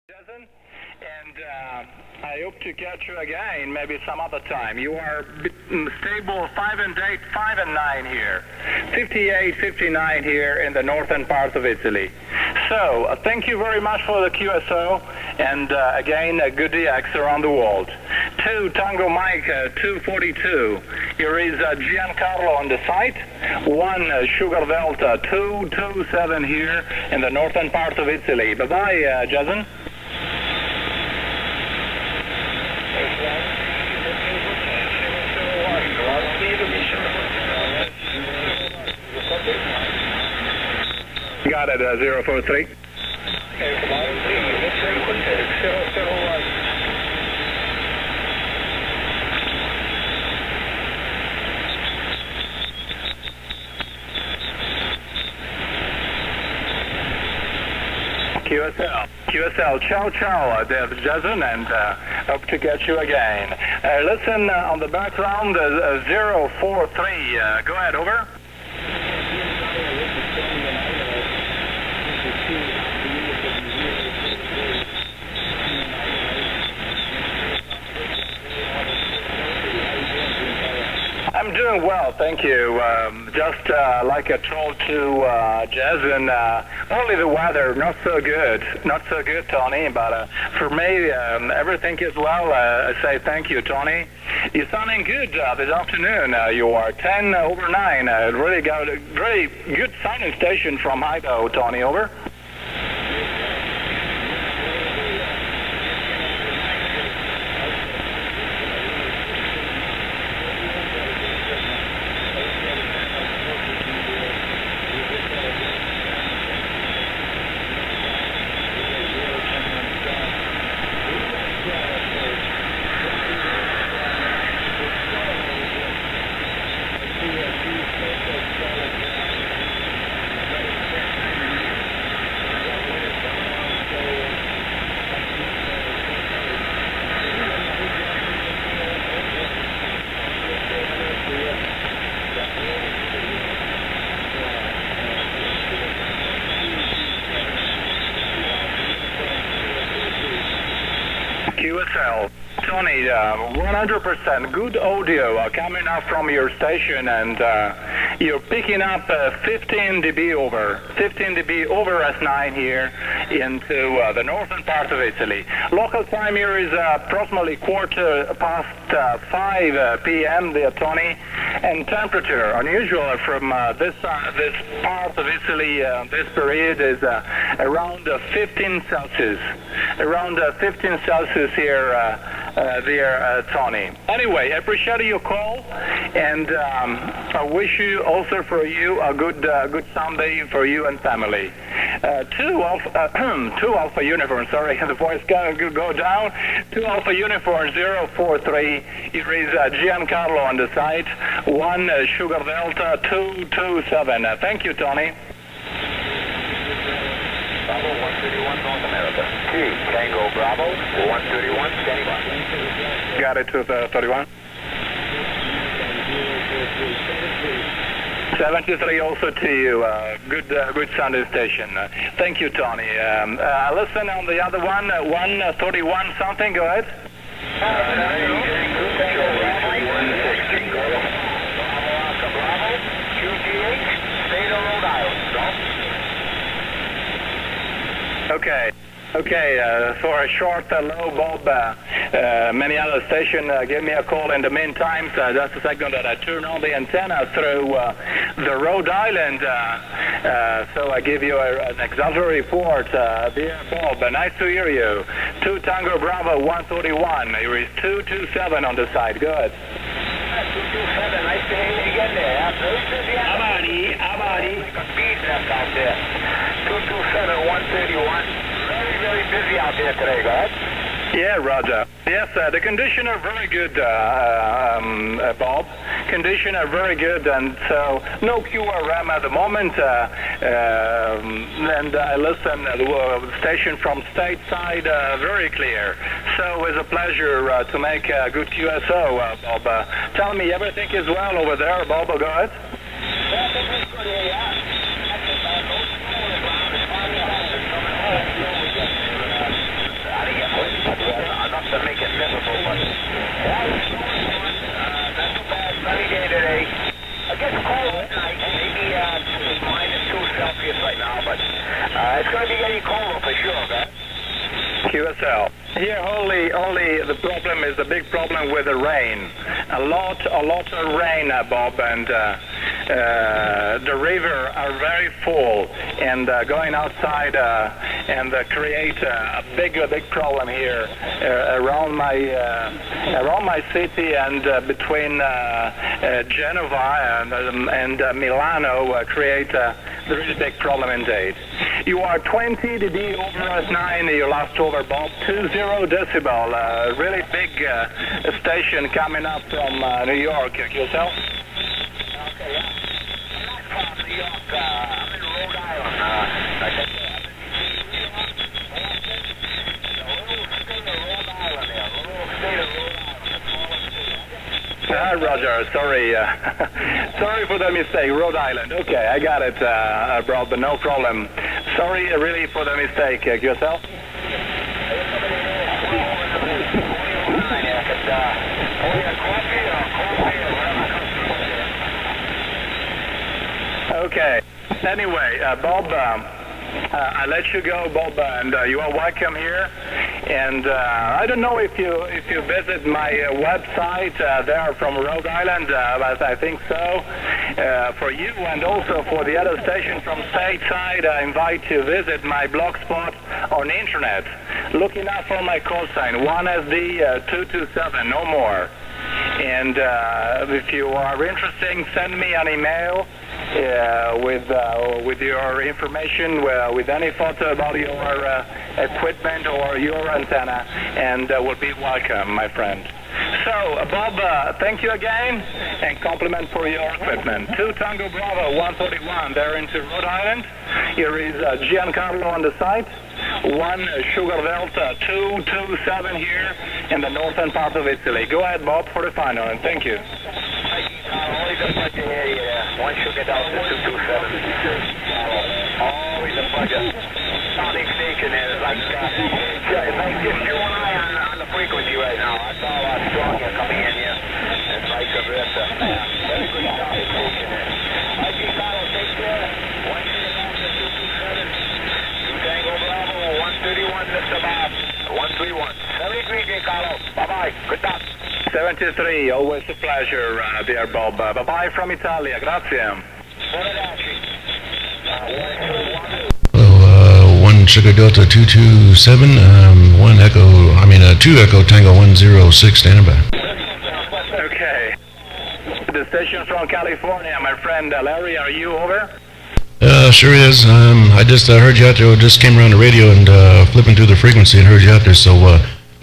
Jason, and I hope to catch you again maybe some other time. You are stable 5 and 8, 5 and 9 here, 58, 59 here in the northern part of Italy. So thank you very much for the QSO, and again good DX around the world. 2 Tango Mike 242. Here is Giancarlo on the site. 1 Sugar Delta 227 here in the northern part of Italy. Bye bye, Jason. Got it, 043. QSL, ciao ciao, Dave Jason, and hope to catch you again. Listen, on the background, 043, go ahead, over. I'm doing well, thank you. Just like I told to Jason, only the weather, not so good, Tony, but for me, everything is well. I say thank you, Tony. You're sounding good this afternoon. You are 10 over 9. Really got a very good sounding station from Idaho, Tony, over. QSL. Tony, 100% good audio coming up from your station, and you're picking up 15 dB over S9 here into the northern part of Italy. Local time here is approximately 5 p.m. there, Tony, and temperature unusual from this part of Italy. This period is around 15 Celsius. Around 15 Celsius here, Tony. Anyway, I appreciate your call, and I wish you also for you a good Sunday for you and family. 2 Alpha Uniform, sorry, the voice can go down. 2 Alpha Uniform 043. Here is Giancarlo on the site. 1 Sugar Delta 227. Thank you, Tony. Bravo 131 North America. Tango Bravo 131 standing by. Got it to the 31. 73 also to you. Good Sunday station. Thank you, Tony. Listen on the other one, 131 something. Go ahead. Okay, for a short low Bob, many other stations give me a call in the meantime, so just a second that I turn on the antenna through the Rhode Island, so I give you an auxiliary report. Dear Bob, nice to hear you. 2 Tango Bravo 131, here is 227 on the side, go ahead. 227, nice to hear you again there. Abadi. Bees left out there. 227, 131. Very busy out there today, guys. Yeah, Roger. Yes, the conditions are very good, Bob. Conditions are very good, and so no QRM at the moment. And I listen to the station from stateside, very clear. So it's a pleasure to make a good QSO, Bob. Tell me, everything is well over there, Bob? Go ahead. It's going to be getting colder for sure, guys. QSL. Here only the problem is the big problem with the rain. A lot of rain, Bob, and the river are very full, and going outside and create a big problem here around my city and between Genova and Milano create a really big problem indeed. You are 20 dB over S9, your last over, Bob, 20 decibel, really big station coming up from New York. Yourself? Okay, yeah. I'm not from New York. I'm in Rhode Island. Roger, sorry. Sorry for the mistake. Rhode Island. Okay, I got it, Bob, but no problem. Sorry, really, for the mistake. Yourself? Okay. Anyway, Bob, I let you go, Bob, and you are welcome here. And I don't know if you visit my website there from Rhode Island, but I think so. For you and also for the other station from stateside, I invite you to visit my blog spot on the internet. Looking out for my call sign 1SD227, no more. And if you are interested, send me an email with your information, with any photo about your equipment or your antenna, and will be welcome, my friend. So, Bob, thank you again, and compliment for your equipment. 2 Tango Bravo 131 there into Rhode Island. Here is Giancarlo on the site. 1 Sugar Delta 227 here in the northern part of Italy. Go ahead, Bob, for the final, and thank you. Always a pleasure to hear you. 1 Sugar Delta 227. Always a pleasure. Sonic station is like just you and I on the frequency right now. I saw a lot stronger coming in here, and vice versa. Very good sonic station. Mike Carlo, take care. 1 Sugar Delta 227. 2 Tango Bravo 131, Mr. Bob. 131. 73, Carlo. Bye-bye. Good luck. 73, always a pleasure, dear Bob. Bye-bye from Italia. Grazie. 1 Sugar Delta 227, 2 Echo Tango 106, standing by. Okay. The station from California, my friend Larry, are you over? Sure is. I just heard you out there, just came around the radio and flipping through the frequency and heard you out there, so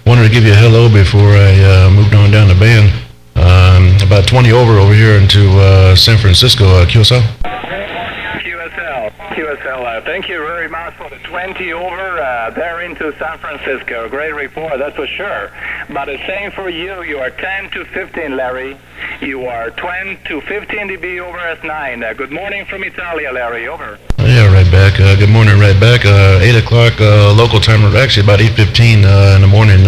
wanted to give you a hello before I moved on down the band. About 20 over here into San Francisco, QSL. QSL, thank you very much for the 20 over there into San Francisco. Great report, that's for sure. But the same for you. You are 10 to 15, Larry. You are 20 to 15 dB over S9. Good morning from Italia, Larry. Over. Yeah, right back. Good morning, right back. 8 o'clock local time, actually about 8:15 in the morning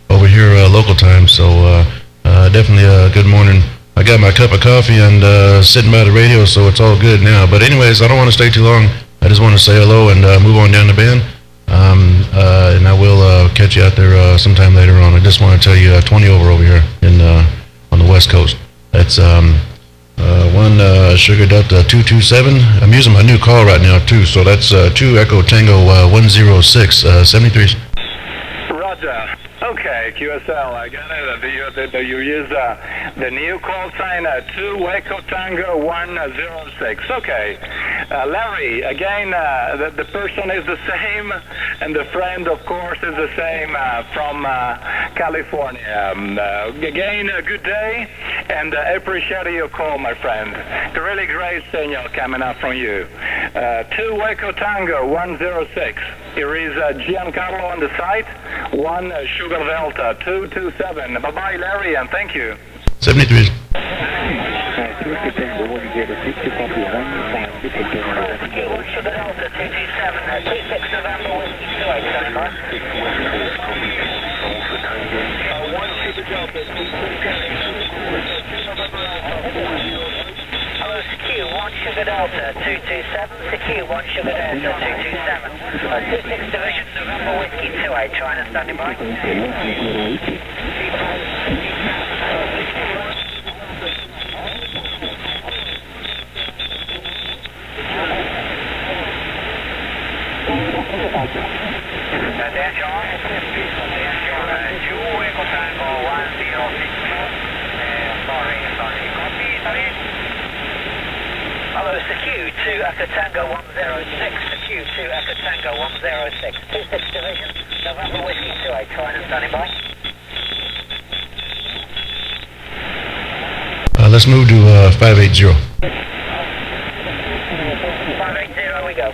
over here local time. So definitely good morning. I got my cup of coffee and sitting by the radio, so it's all good now. But anyways, I don't want to stay too long. I just want to say hello and move on down the band. And I will catch you out there sometime later on. I just want to tell you 20 over here in on the West Coast. That's 1 Sugar Delta 227. I'm using my new call right now too, so that's 2 Echo Tango 106 73. Roger. Okay, QSL, I got it. You use the new call sign 2 Echo Tango 106. Okay. Larry, again, the person is the same, and the friend, of course, is the same from California. Again, a good day, and I appreciate your call, my friend. A really great signal coming up from you. 2 Echo Tango 106. Here is Giancarlo on the site. 1 Sugar Delta 227. Bye-bye, Larry, and thank you. 73. Sugar Delta 227, secure 1 Sugar Delta 227. 26 Division, November Whiskey 28, China standing by. Hello, Secure 2 Echo Tango 106, Secure 2 Echo Tango 106, 26 Division, November Whiskey 28, China standing by. Let's move to 580. 580, we go.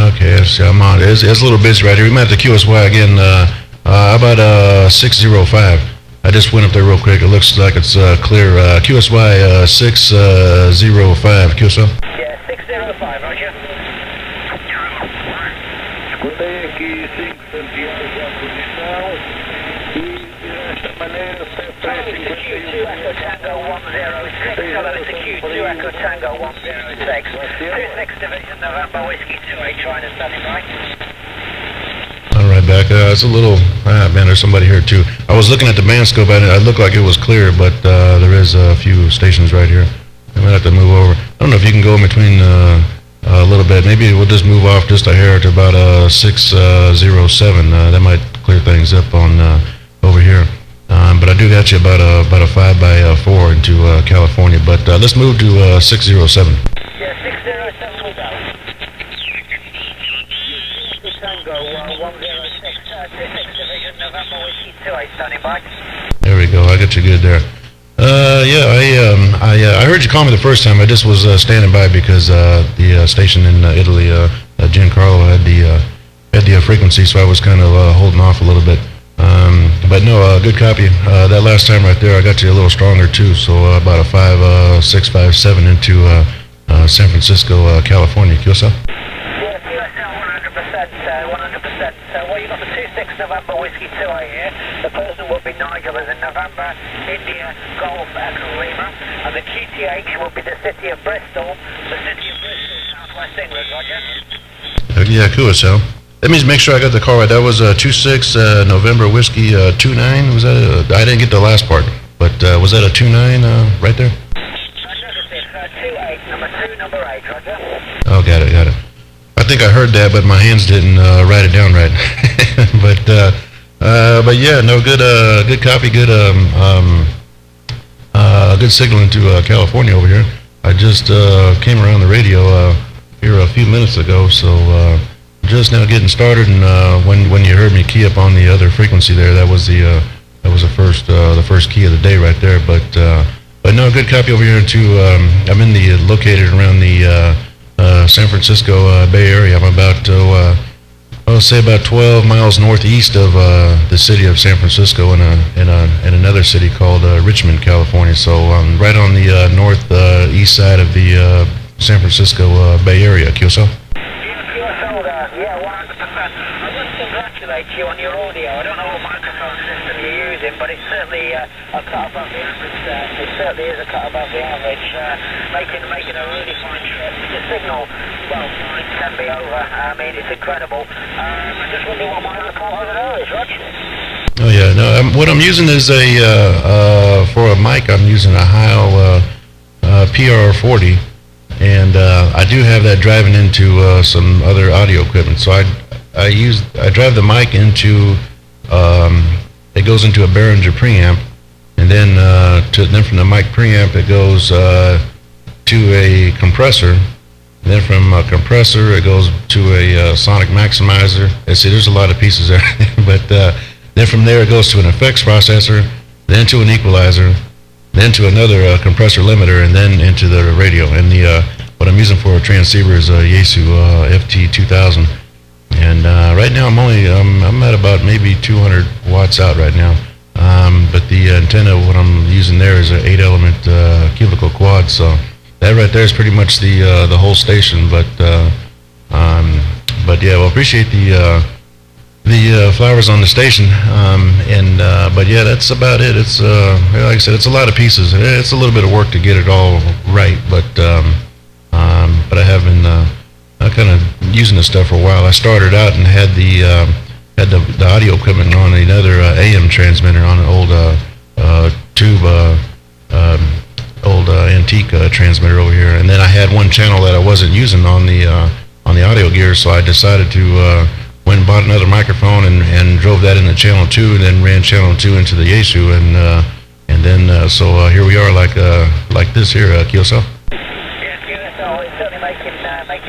Okay, I'm on. It's a little busy right here. We might have to QSY again. How about 605? I just went up there real quick. It looks like it's clear. QSY 605. QSL? Yeah, 605, roger. Q2 Echo Tango 106, hello, it's a Q2 Echo Tango 106, 26 Division, November Whiskey 28, China standing by. All right, back. It's a little, man, there's somebody here too. I was looking at the band scope and it looked like it was clear, but there is a few stations right here. I might have to move over. I don't know if you can go in between a little bit. Maybe we'll just move off just a hair to about 607. That might clear things up on over here. But I do got you about a 5x4 into California. But let's move to 607. Yeah, 607 we go. Tango 106, 26 Division, November Whiskey 28, standing by. There we go. I got you good there. I heard you call me the first time. I just was standing by because the station in Italy, Giancarlo had the frequency, so I was kind of holding off a little bit. But no, good copy. That last time right there, I got you a little stronger too. So about a 5.657 into San Francisco, California. QSL? Yeah, QSL 100%. Well, you got the 26 November Whiskey 2 here. The person will be Nigel as in November, India, Golf, Echo Lima. And the QTH will be the city of Bristol, Southwest England, roger? Yeah, QSL. That means make sure I got the call right. That was 26 November Whiskey 29. Was that I didn't get the last part, but was that a 29 right there? Negative, 28, number 2, number 8, roger? Oh, got it. I think I heard that, but my hands didn't write it down right. but yeah, no, good copy, good good signaling to California over here. I just came around the radio here a few minutes ago, so just now getting started. And when you heard me key up on the other frequency there, that was the first key of the day right there. But no, good copy over here too. I'm located around the San Francisco Bay Area. I'm about I'll say about 12 miles northeast of the city of San Francisco in another city called Richmond, California. So I'm right on the northeast side of the San Francisco Bay Area. QSL? Yeah, 100%. I just congratulate you on your audio. I don't know what microphone system you're using, but it's certainly a cut above the average. It certainly is a cut above the average. Making a really fine trip. The signal, well, mine can be over. I mean, it's incredible. I just wonder what my recorder there is, Rog. Oh yeah, no. What I'm using is for a mic. I'm using a Heil PR40. And I do have that driving into some other audio equipment. So I drive the mic into it goes into a Behringer preamp, and then from the mic preamp it goes to a compressor. And then from a compressor it goes to a sonic maximizer. And see, there's a lot of pieces there, but then from there it goes to an effects processor, then to an equalizer, then to another compressor limiter, and then into the radio. And what I'm using for a transceiver is a Yaesu FT2000. And right now I'm at about maybe 200 watts out right now. But the antenna, what I'm using there is an 8-element cubical quad. So that right there is pretty much the whole station. But yeah, well, appreciate the flowers on the station. But yeah, that's about it. It's like I said, it's a lot of pieces. It's a little bit of work to get it all right. But I have been kind of using this stuff for a while. I started out and had the audio equipment on another AM transmitter on an old tube, old antique transmitter over here, and then I had one channel that I wasn't using on the audio gear, so I decided to went and bought another microphone and drove that into channel 2, and then ran channel 2 into the Yaesu, and then so here we are, like this here, QSL. It's certainly making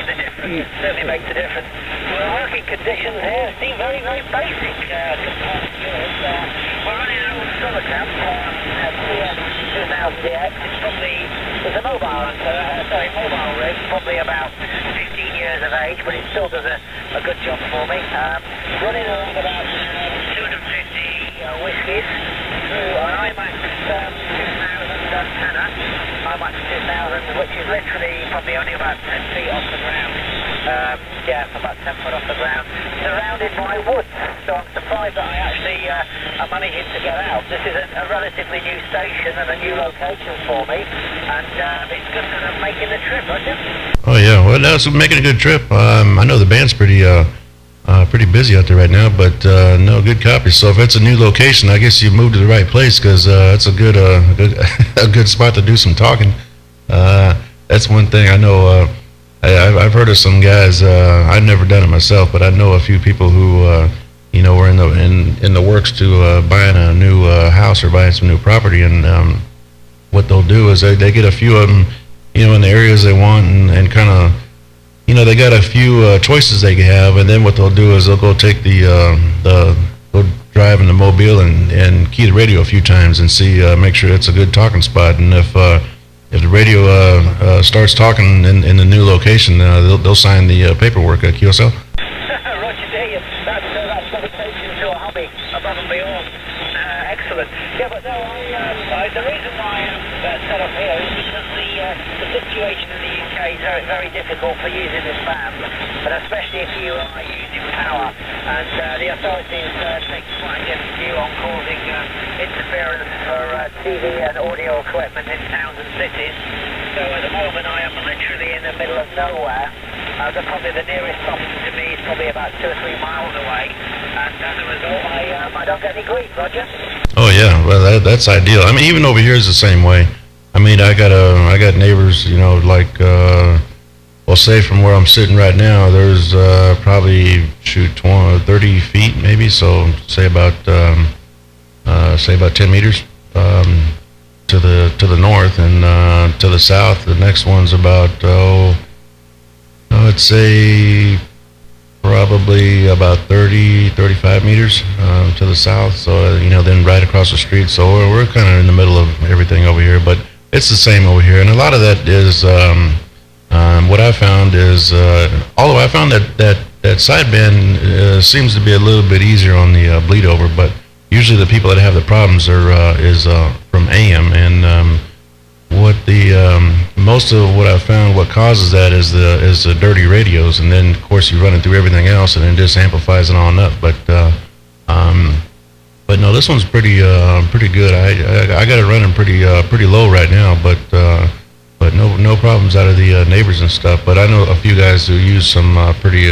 the difference. It certainly makes a difference. The working conditions here seem very, very basic compared to yours. We're running an old summer camp, TS2000DX. It's a mobile rig, probably about 15 years of age, but it still does a good job for me. Running around about 250 whiskies through an IMAX 2000 antenna. IMAX 2000, which is literally probably only about 10 feet off the ground. Yeah, about 10 foot off the ground, surrounded by woods. So I'm surprised that I actually am managing to get out. This is a relatively new station and a new location for me, and it's good that I'm making the trip, Roger. Oh yeah, well, that's making a good trip. I know the band's pretty busy out there right now, but no, good copy. So if it's a new location, I guess you moved to the right place, because it's a good a good spot to do some talking. That's one thing I know. I've heard of some guys. I've never done it myself, but I know a few people who were in the works to buying a new house or buying some new property, and what they'll do is they get a few of them, in the areas they want, and kind of, they got a few choices they can have, and then what they'll do is they'll go take go drive in the Mobile and key the radio a few times and see, make sure it's a good talking spot, and if the radio starts talking in the new location, they'll sign the paperwork at QSL. Roger, dear. That's dedication to a hobby above and beyond. Excellent. Yeah, but no, the reason why I'm set up here is because the situation in the UK is very, very difficult for using this band, but especially if you are using power, and the authorities take quite a different view on causing interference for TV and audio equipment in towns and cities. So at the moment I am literally in the middle of nowhere. Probably the nearest office to me is probably about 2 or 3 miles away, and as a result I don't get any grief, Roger. Oh yeah, well that's ideal. I mean, even over here is the same way. I mean, I got neighbors, like well, say from where I'm sitting right now, there's probably 30 feet maybe, so say about 10 meters to the north, and to the south the next one's about I'd say probably about 35 meters to the south, so then right across the street. So we're kind of in the middle of everything over here, but it's the same over here. And a lot of that is what I found is, although I found that sideband seems to be a little bit easier on the bleed over, but usually the people that have the problems is from AM, and most of what I found, what causes that is the dirty radios, and then of course you run it through everything else, and it just amplifies it on up. But no, this one's pretty good. I got it running pretty low right now, but no problems out of the neighbors and stuff. But I know a few guys who use some pretty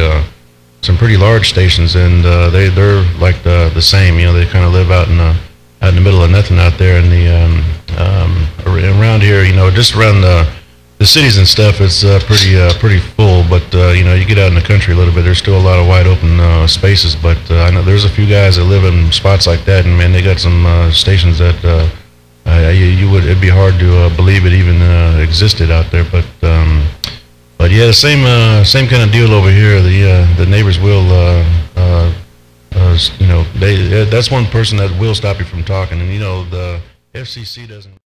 large stations, and they're like the same. They kind of live out in the middle of nothing out there in the around here. Just around the cities and stuff, it's pretty full. But you get out in the country a little bit, there's still a lot of wide open spaces. But I know there's a few guys that live in spots like that, and man, they got some stations that it'd be hard to believe it even existed out there. But yeah, the same kind of deal over here. The neighbors will that's one person that will stop you from talking, and the FCC doesn't.